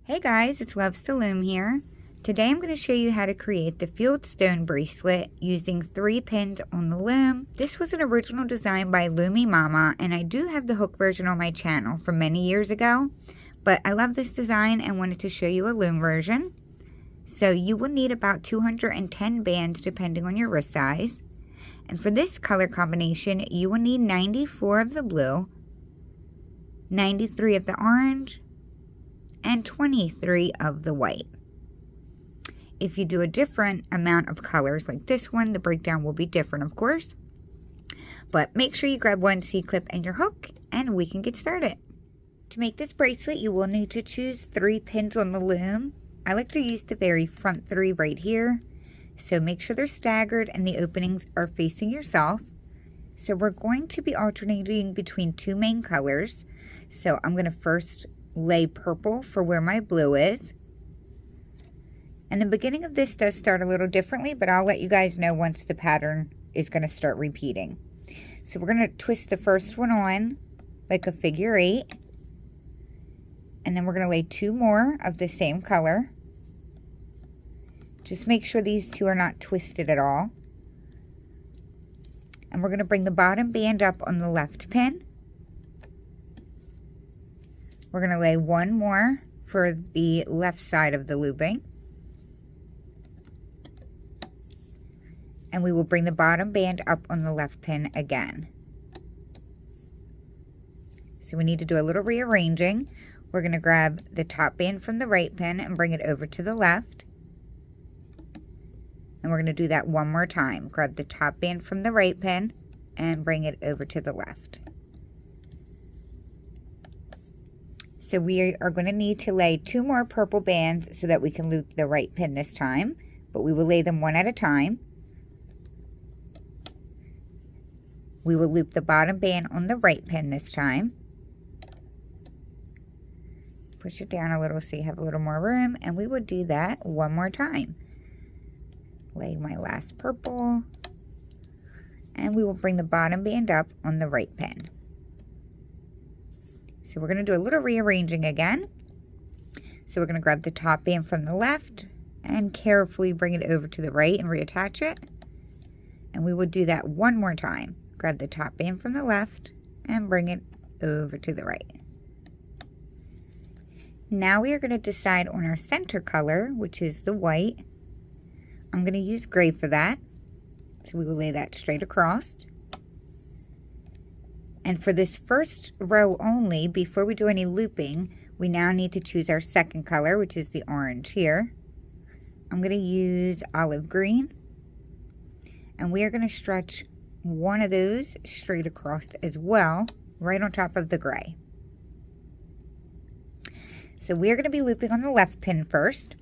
Hey guys, it's Loves to Loom here. Today I'm going to show you how to create the Fieldstone bracelet using 3 pins on the loom. This was an original design by Loomy Mama, and I do have the hook version on my channel from many years ago, but I love this design and wanted to show you a loom version. So you will need about 210 bands depending on your wrist size. And for this color combination, you will need 94 of the blue, 93 of the orange, and 23 of the white. If you do a different amount of colors like this one, the breakdown will be different, of course. But make sure you grab one C-clip and your hook, and we can get started. To make this bracelet, you will need to choose 3 pins on the loom. I like to use the very front 3 right here. So make sure they're staggered and the openings are facing yourself. So we're going to be alternating between 2 main colors. So I'm going to first lay purple for where my blue is. And the beginning of this does start a little differently, but I'll let you guys know once the pattern is going to start repeating. So we're going to twist the first one on like a figure 8. And then we're going to lay 2 more of the same color. Just make sure these 2 are not twisted at all. And we're going to bring the bottom band up on the left pin. We're going to lay 1 more for the left side of the looping. And we will bring the bottom band up on the left pin again. So we need to do a little rearranging. We're going to grab the top band from the right pin and bring it over to the left. And we're going to do that 1 more time. Grab the top band from the right pin and bring it over to the left. So we are going to need to lay 2 more purple bands so that we can loop the right pin this time, but we will lay them one at a time. We will loop the bottom band on the right pin this time. Push it down a little so you have a little more room, and we will do that 1 more time. Lay my last purple, and we will bring the bottom band up on the right pin. So we're going to do a little rearranging again. So we're going to grab the top band from the left and carefully bring it over to the right and reattach it. And we will do that 1 more time. Grab the top band from the left and bring it over to the right. Now we are going to decide on our center color, which is the white. I'm going to use gray for that. So we will lay that straight across. And for this first row only, before we do any looping, we now need to choose our second color, which is the orange here. I'm going to use olive green. And we are going to stretch one of those straight across as well, right on top of the gray. So we are going to be looping on the left pin first.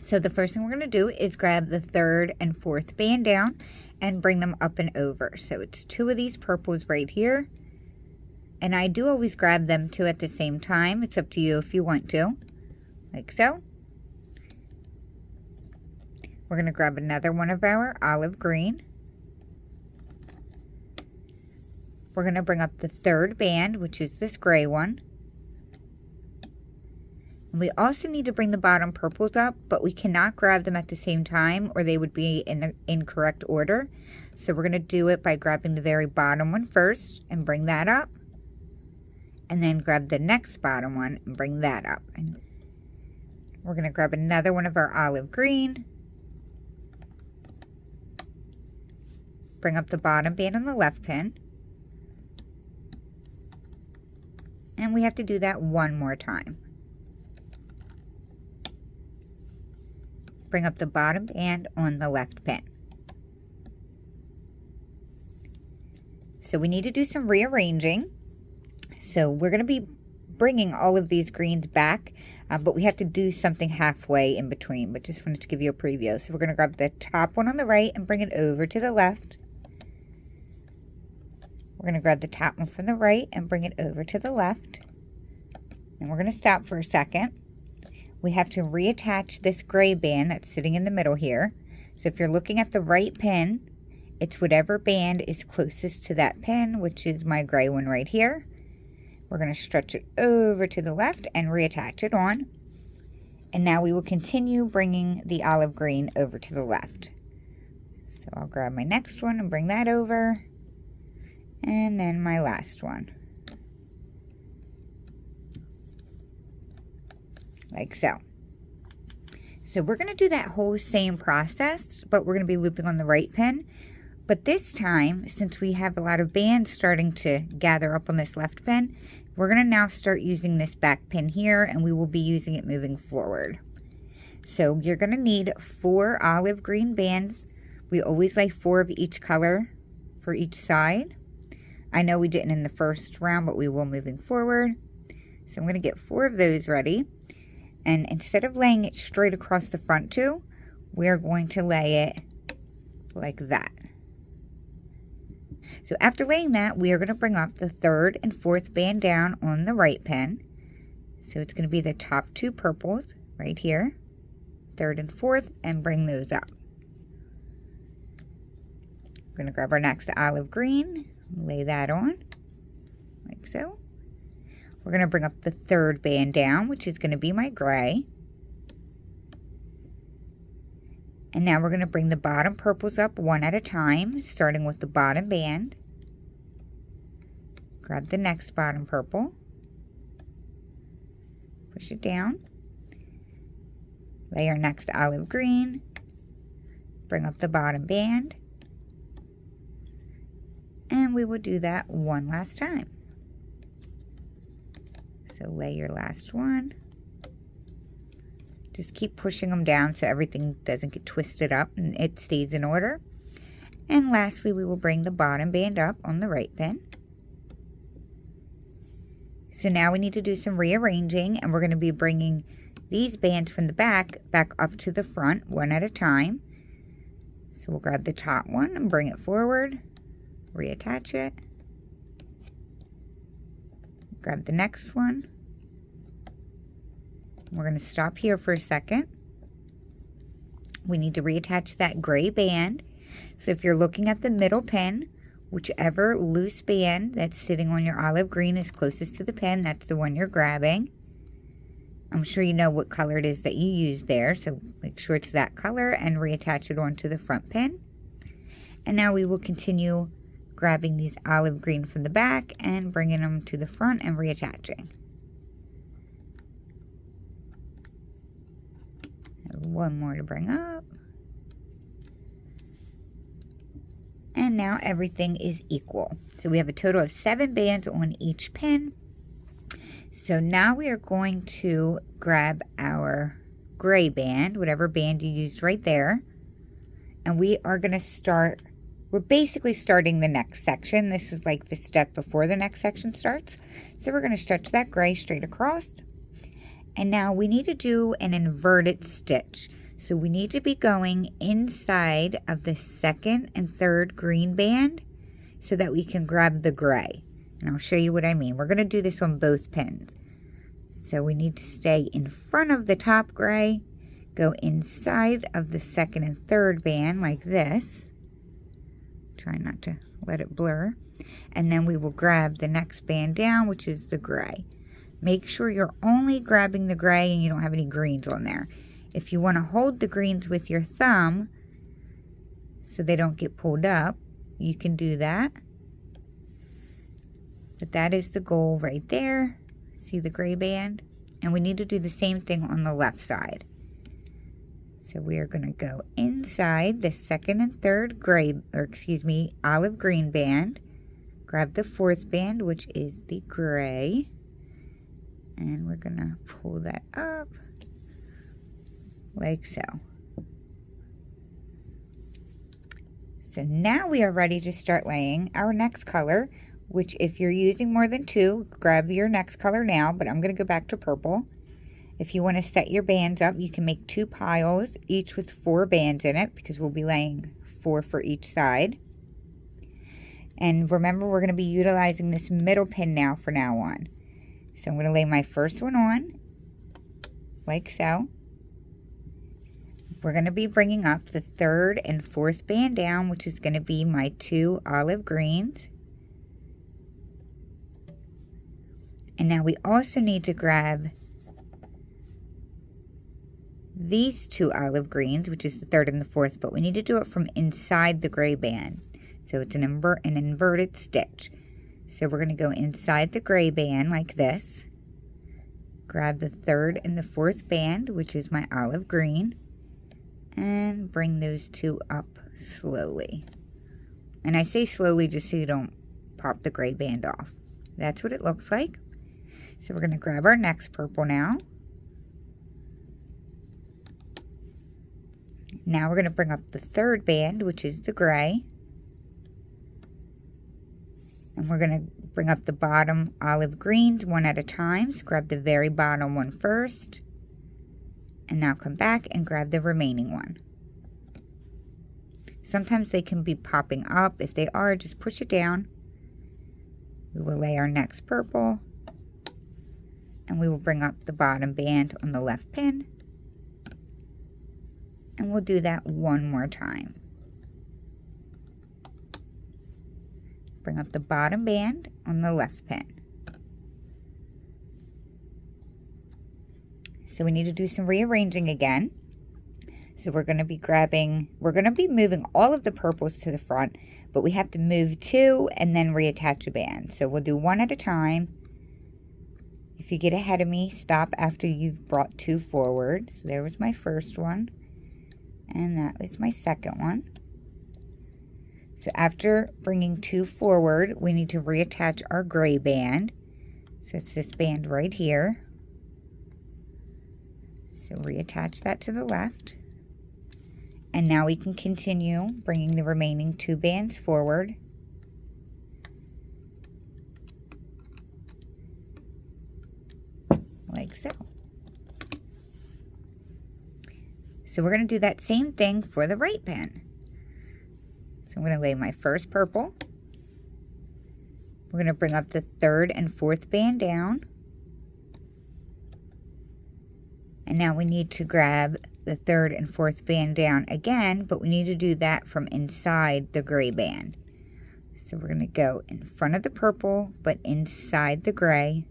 So the first thing we're going to do is grab the 3rd and 4th band down and bring them up and over. So it's 2 of these purples right here. And I do always grab them 2 at the same time. It's up to you if you want to, like so. We're going to grab another one of our olive green. We're going to bring up the 3rd band, which is this gray one. And we also need to bring the bottom purples up, but we cannot grab them at the same time or they would be in the incorrect order. So we're going to do it by grabbing the very bottom one first and bring that up. And then grab the next bottom one and bring that up. And we're going to grab another one of our olive green. Bring up the bottom band on the left pin. And we have to do that 1 more time. Bring up the bottom band on the left pin. So we need to do some rearranging. So we're going to be bringing all of these greens back, but we have to do something halfway in between, but just wanted to give you a preview. So we're going to grab the top one on the right and bring it over to the left. We're going to grab the top one from the right and bring it over to the left. And we're going to stop for a second. We have to reattach this gray band that's sitting in the middle here. So if you're looking at the right pin, it's whatever band is closest to that pin, which is my gray one right here. We're going to stretch it over to the left and reattach it on. And now we will continue bringing the olive green over to the left. So I'll grab my next one and bring that over. And then my last one. Like so. So we're going to do that whole same process, but we're going to be looping on the right pin. But this time, since we have a lot of bands starting to gather up on this left pin, we're going to now start using this back pin here, and we will be using it moving forward. So you're going to need 4 olive green bands. We always lay 4 of each color for each side. I know we didn't in the first round, but we will moving forward. So I'm going to get 4 of those ready. And instead of laying it straight across the front 2, we're going to lay it like that. So after laying that, we are going to bring up the 3rd and 4th band down on the right pin. So it's going to be the top 2 purples right here, 3rd and 4th, and bring those up. We're going to grab our next olive green, lay that on, like so. We're going to bring up the 3rd band down, which is going to be my gray. And now we're going to bring the bottom purples up one at a time, starting with the bottom band. Grab the next bottom purple. Push it down. Lay our next olive green. Bring up the bottom band. And we will do that one last time. So lay your last one. Just keep pushing them down so everything doesn't get twisted up and it stays in order. And lastly, we will bring the bottom band up on the right pin. So now we need to do some rearranging, and we're going to be bringing these bands from the back up to the front one at a time. So we'll grab the top one and bring it forward, reattach it. Grab the next one. We're going to stop here for a second. We need to reattach that gray band. So if you're looking at the middle pin, whichever loose band that's sitting on your olive green is closest to the pin, that's the one you're grabbing. I'm sure you know what color it is that you use there, so make sure it's that color and reattach it onto the front pin. And now we will continue grabbing these olive green from the back and bringing them to the front and reattaching. One more to bring up. And now everything is equal. So we have a total of 7 bands on each pin. So now we are going to grab our gray band, whatever band you used right there. And we are going to start, we're basically starting the next section. This is like the step before the next section starts. So we're going to stretch that gray straight across. And now we need to do an inverted stitch. So we need to be going inside of the 2nd and 3rd green band so that we can grab the gray. And I'll show you what I mean. We're going to do this on both pins. So we need to stay in front of the top gray, go inside of the 2nd and 3rd band like this. Try not to let it blur. And then we will grab the next band down, which is the gray. Make sure you're only grabbing the gray and you don't have any greens on there. If you want to hold the greens with your thumb so they don't get pulled up, you can do that. But that is the goal right there. See the gray band? And we need to do the same thing on the left side. So we are going to go inside the 2nd and 3rd gray, olive green band. Grab the 4th band, which is the gray. And we're going to pull that up like so. So now we are ready to start laying our next color, which if you're using more than 2, grab your next color now, but I'm going to go back to purple. If you want to set your bands up, you can make 2 piles, each with 4 bands in it, because we'll be laying 4 for each side. And remember, we're going to be utilizing this middle pin now from now on. So I'm going to lay my first one on, like so. We're going to be bringing up the 3rd and 4th band down, which is going to be my 2 olive greens. And now we also need to grab these two olive greens, which is the third and the fourth, but we need to do it from inside the gray band. So it's an inverted stitch. So we're going to go inside the gray band like this. Grab the third and the fourth band, which is my olive green, and bring those two up slowly. And I say slowly just so you don't pop the gray band off. That's what it looks like. So we're going to grab our next purple now. Now we're going to bring up the third band, which is the gray. And we're going to bring up the bottom olive greens one at a time. So grab the very bottom one first. And now come back and grab the remaining one. Sometimes they can be popping up. If they are, just push it down. We will lay our next purple. And we will bring up the bottom band on the left pin. And we'll do that one more time. Bring up the bottom band on the left pin. So we need to do some rearranging again. So we're going to be moving all of the purples to the front, but we have to move two and then reattach a band. So we'll do one at a time. If you get ahead of me, stop after you've brought two forward. So there was my first one. And that was my second one. So after bringing two forward, we need to reattach our gray band. So it's this band right here. So reattach that to the left. And now we can continue bringing the remaining two bands forward. Like so. So we're going to do that same thing for the right band. So I'm going to lay my first purple. We're going to bring up the third and fourth band down. And now we need to grab the third and fourth band down again, but we need to do that from inside the gray band. So we're going to go in front of the purple, but inside the gray,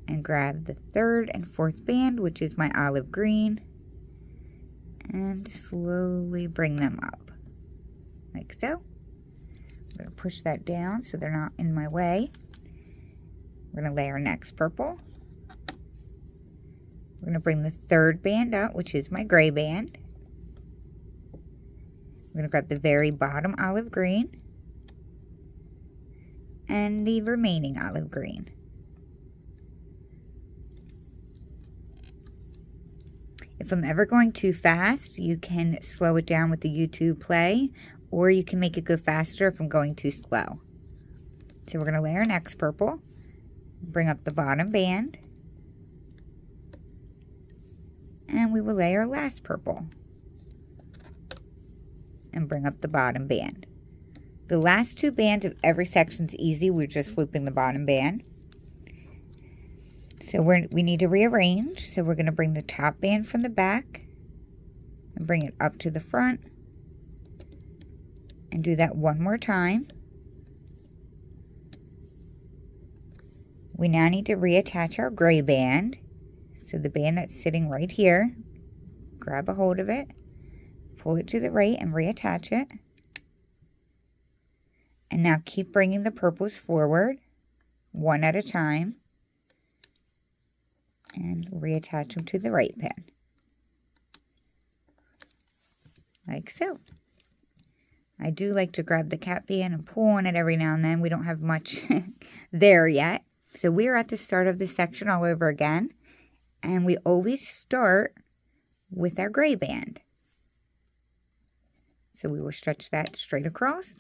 and grab the third and fourth band, which is my olive green, and slowly bring them up, like so. I'm going to push that down so they're not in my way. We're going to lay our next purple. We're going to bring the third band out, which is my gray band. We're going to grab the very bottom olive green and the remaining olive green. If I'm ever going too fast, you can slow it down with the YouTube play, or you can make it go faster if I'm going too slow. So we're going to lay our next purple, bring up the bottom band, and we will lay our last purple and bring up the bottom band. The last two bands of every section is easy. We're just looping the bottom band. So we need to rearrange. So we're going to bring the top band from the back and bring it up to the front and do that one more time. We now need to reattach our gray band. So the band that's sitting right here, grab a hold of it, pull it to the right and reattach it. And now keep bringing the purples forward, one at a time, and reattach them to the right pin, like so. I do like to grab the cap band and pull on it every now and then. We don't have much there yet. So we're at the start of this section all over again. And we always start with our gray band. So we will stretch that straight across.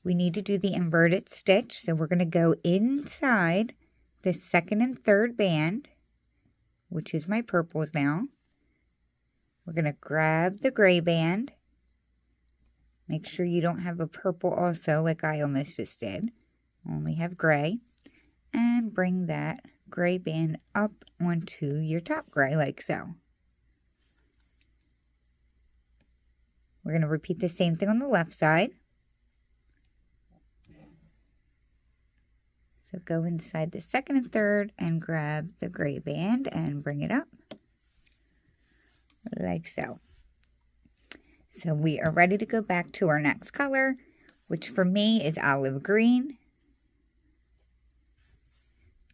We need to do the inverted stitch. So we're going to go inside the second and third band, which is my purples now. We're going to grab the gray band. Make sure you don't have a purple also, like I almost just did. Only have gray. And bring that gray band up onto your top gray, like so. We're going to repeat the same thing on the left side. So go inside the second and third and grab the gray band and bring it up. like so. So we are ready to go back to our next color, which for me is olive green.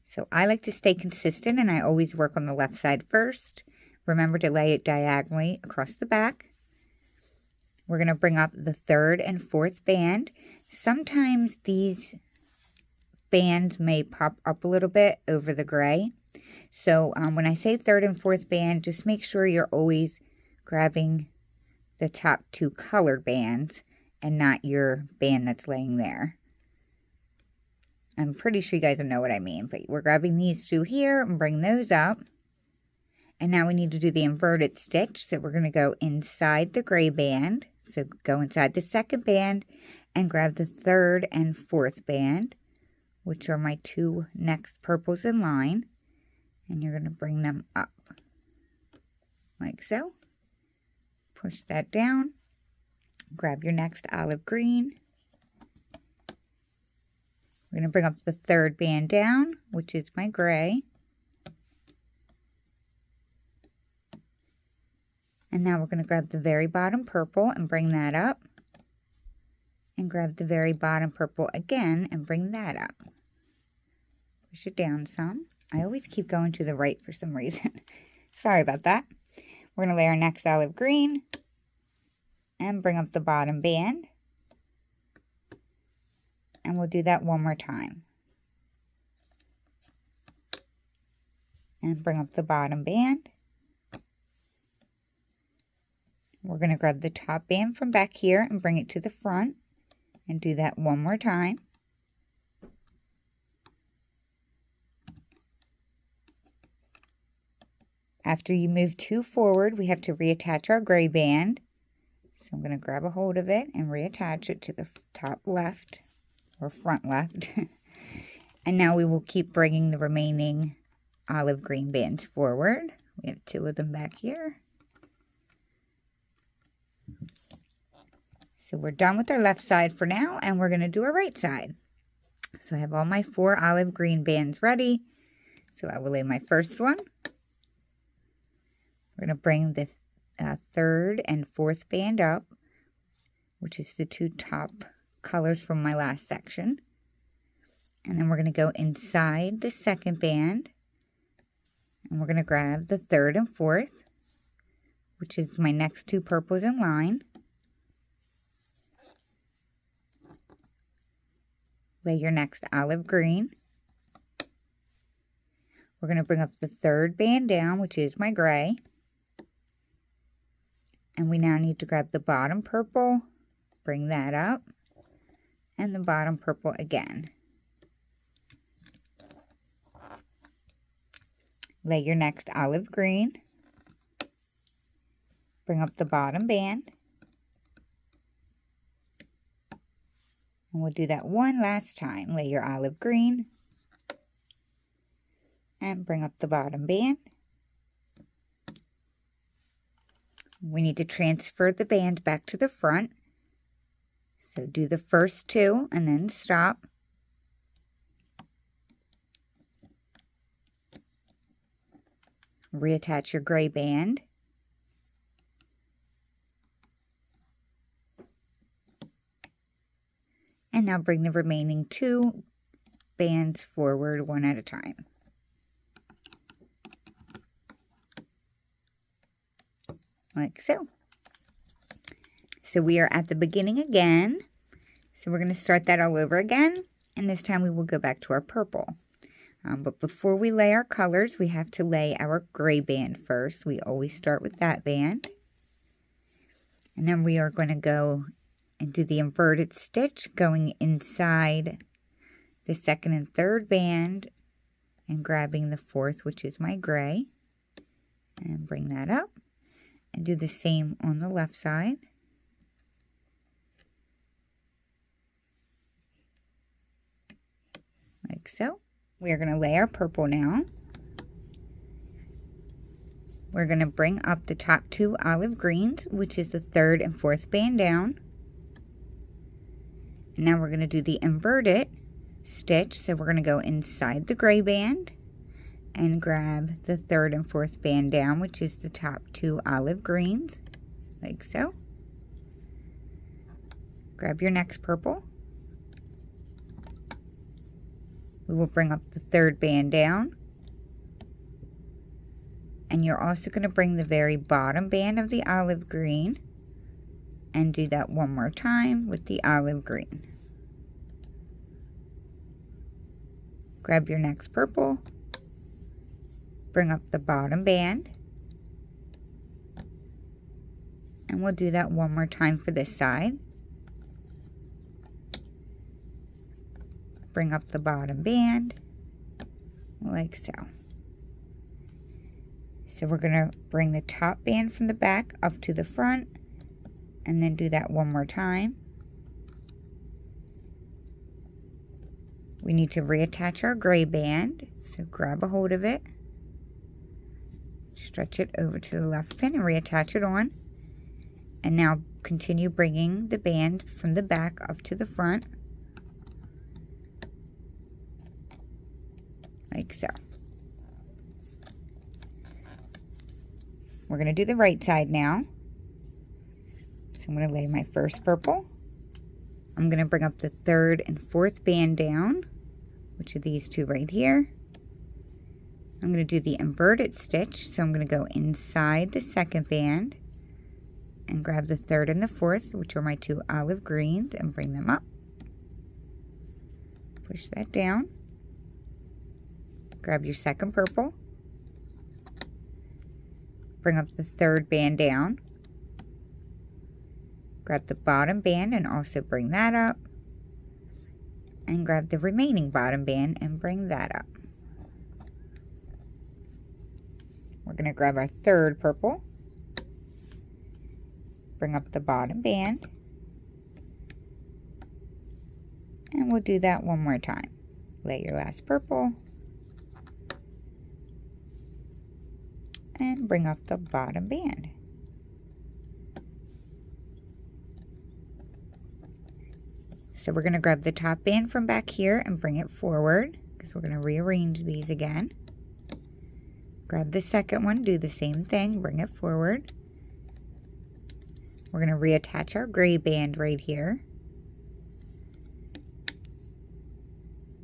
So I like to stay consistent and I always work on the left side first. Remember to lay it diagonally across the back. We're going to bring up the third and fourth band. Sometimes these bands may pop up a little bit over the gray. So when I say third and fourth band, just make sure you're always grabbing the top two colored bands and not your band that's laying there. I'm pretty sure you guys know what I mean, but we're grabbing these two here and bring those up. And now we need to do the inverted stitch. So we're going to go inside the gray band. So go inside the second band and grab the third and fourth band, which are my two next purples in line. And you're going to bring them up like so. Push that down. Grab your next olive green. We're going to bring up the third band down, which is my gray. And now we're going to grab the very bottom purple and bring that up. And grab the very bottom purple again and bring that up. Push it down some. I always keep going to the right for some reason. Sorry about that. We're going to lay our next olive green and bring up the bottom band. And we'll do that one more time. And bring up the bottom band. We're going to grab the top band from back here and bring it to the front. And do that one more time. After you move two forward, we have to reattach our gray band. So I'm going to grab a hold of it and reattach it to the top left or front left. And now we will keep bringing the remaining olive green bands forward. We have two of them back here. So we're done with our left side for now, and we're going to do our right side. So I have all my 4 olive green bands ready. So I will lay my first one. We're going to bring the third and fourth band up, which is the two top colors from my last section. And then we're going to go inside the second band, and we're going to grab the third and fourth, which is my next two purples in line. Lay your next olive green. We're going to bring up the third band down, which is my gray. And we now need to grab the bottom purple, bring that up, and the bottom purple again. Lay your next olive green. Bring up the bottom band. And we'll do that one last time. Lay your olive green. And bring up the bottom band. We need to transfer the band back to the front. So do the first two and then stop. Reattach your gray band. And now bring the remaining 2 bands forward one at a time. Like so. So we are at the beginning again. So we're going to start that all over again. And this time we will go back to our purple. But before we lay our colors, we have to lay our gray band first. We always start with that band. And then we are going to go and do the inverted stitch going inside the second and third band and grabbing the fourth, which is my gray, and bring that up and do the same on the left side. Like so. We are going to lay our purple now. We're going to bring up the top 2 olive greens, which is the third and fourth band down. And now we're going to do the inverted stitch. So we're going to go inside the gray band, and grab the third and fourth band down, which is the top two olive greens, like so. Grab your next purple. We will bring up the third band down, and you're also going to bring the very bottom band of the olive green and do that one more time with the olive green. Grab your next purple, bring up the bottom band, and we'll do that one more time for this side. Bring up the bottom band, like so. So we're going to bring the top band from the back up to the front, and then do that one more time. We need to reattach our gray band, so grab a hold of it, stretch it over to the left pin and reattach it on. And now continue bringing the band from the back up to the front, like so. We're going to do the right side now. So I'm going to lay my first purple. I'm going to bring up the third and fourth band down, which are these two right here. I'm going to do the inverted stitch, so I'm going to go inside the second band and grab the third and the fourth, which are my two olive greens, and bring them up. Push that down. Grab your second purple. Bring up the third band down. Grab the bottom band and also bring that up. And grab the remaining bottom band and bring that up. We're going to grab our third purple. Bring up the bottom band. And we'll do that one more time. Lay your last purple. And bring up the bottom band. So we're going to grab the top band from back here and bring it forward, because we're going to rearrange these again. Grab the second one, do the same thing, bring it forward. We're going to reattach our gray band right here.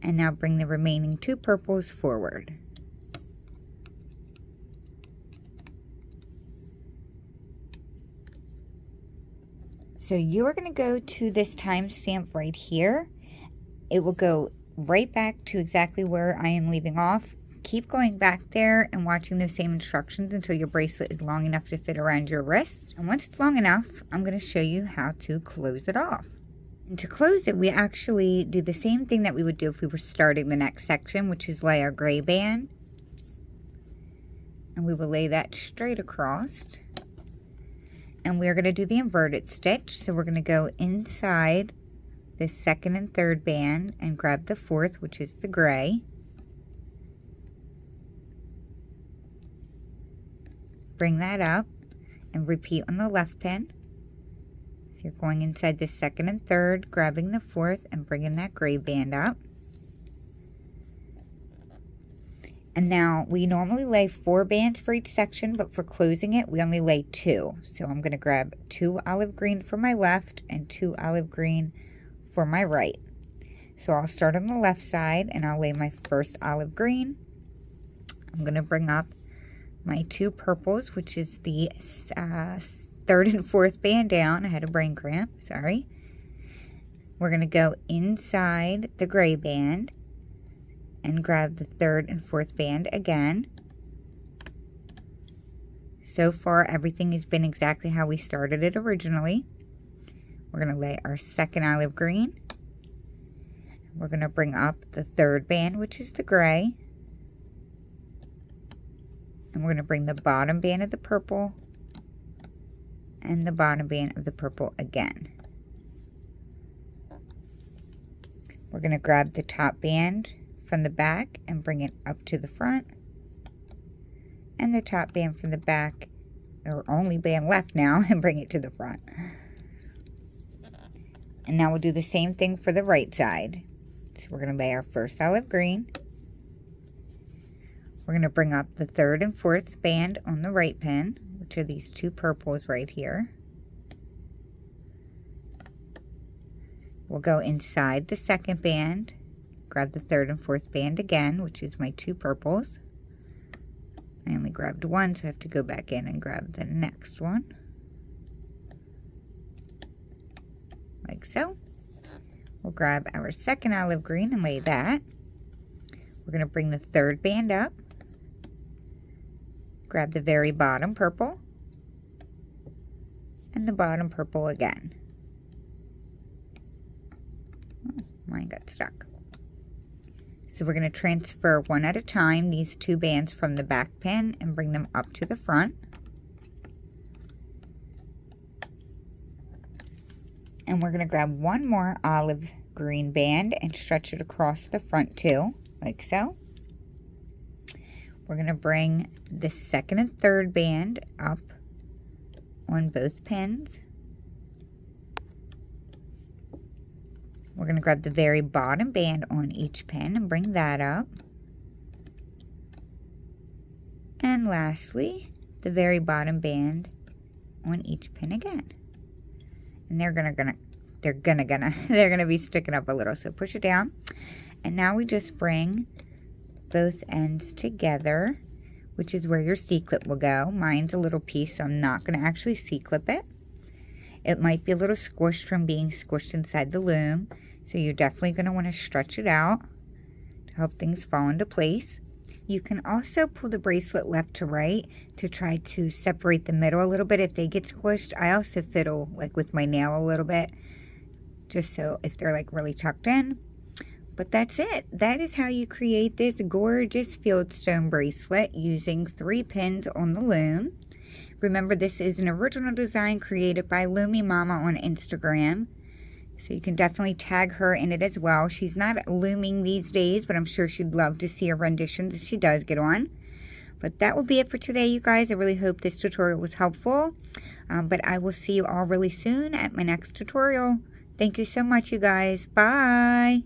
And now bring the remaining two purples forward. So you are going to go to this timestamp right here. It will go right back to exactly where I am leaving off. Keep going back there and watching those same instructions until your bracelet is long enough to fit around your wrist. And once it's long enough, I'm going to show you how to close it off. And to close it, we actually do the same thing that we would do if we were starting the next section, which is lay our gray band. And we will lay that straight across. And we're going to do the inverted stitch. So we're going to go inside the second and third band and grab the fourth, which is the gray. Bring that up and repeat on the left pin. So you're going inside the second and third, grabbing the fourth and bringing that gray band up. And now we normally lay 4 bands for each section, but for closing it, we only lay 2. So I'm going to grab 2 olive green for my left and 2 olive green for my right. So I'll start on the left side and I'll lay my first olive green. I'm going to bring up my 2 purples, which is the third and fourth band down. I had a brain cramp, sorry. We're going to go inside the gray band and grab the third and fourth band again. So far, everything has been exactly how we started it originally. We're going to lay our second olive green. We're going to bring up the third band, which is the gray. And we're going to bring the bottom band of the purple and the bottom band of the purple again. We're going to grab the top band from the back and bring it up to the front, and the top band from the back, or only band left now, and bring it to the front. And now we'll do the same thing for the right side. So we're going to lay our first olive green. We're going to bring up the third and fourth band on the right pin, which are these two purples right here. We'll go inside the second band, grab the third and fourth band again, which is my two purples. I only grabbed one, so I have to go back in and grab the next one. Like so. We'll grab our second olive green and lay that. We're going to bring the third band up. Grab the very bottom purple. And the bottom purple again. Oh, mine got stuck. So we're going to transfer one at a time these two bands from the back pin and bring them up to the front. And we're going to grab one more olive green band and stretch it across the front too, like so. We're going to bring the second and third band up on both pins. We're going to grab the very bottom band on each pin and bring that up. And lastly, the very bottom band on each pin again. And they're gonna be sticking up a little, so push it down. And now we just bring both ends together, which is where your C-clip will go. Mine's a little piece, so I'm not gonna actually C-clip it. It might be a little squished from being squished inside the loom, so you're definitely gonna wanna stretch it out to help things fall into place. You can also pull the bracelet left to right to try to separate the middle a little bit if they get squished. I also fiddle like with my nail a little bit, just so if they're like really tucked in. But that's it. That is how you create this gorgeous Fieldstone bracelet using 3 pins on the loom. Remember, this is an original design created by Loomy Mama on Instagram. So you can definitely tag her in it as well. She's not looming these days, but I'm sure she'd love to see her renditions if she does get on. But that will be it for today, you guys. I really hope this tutorial was helpful. But I will see you all really soon at my next tutorial. Thank you so much, you guys. Bye.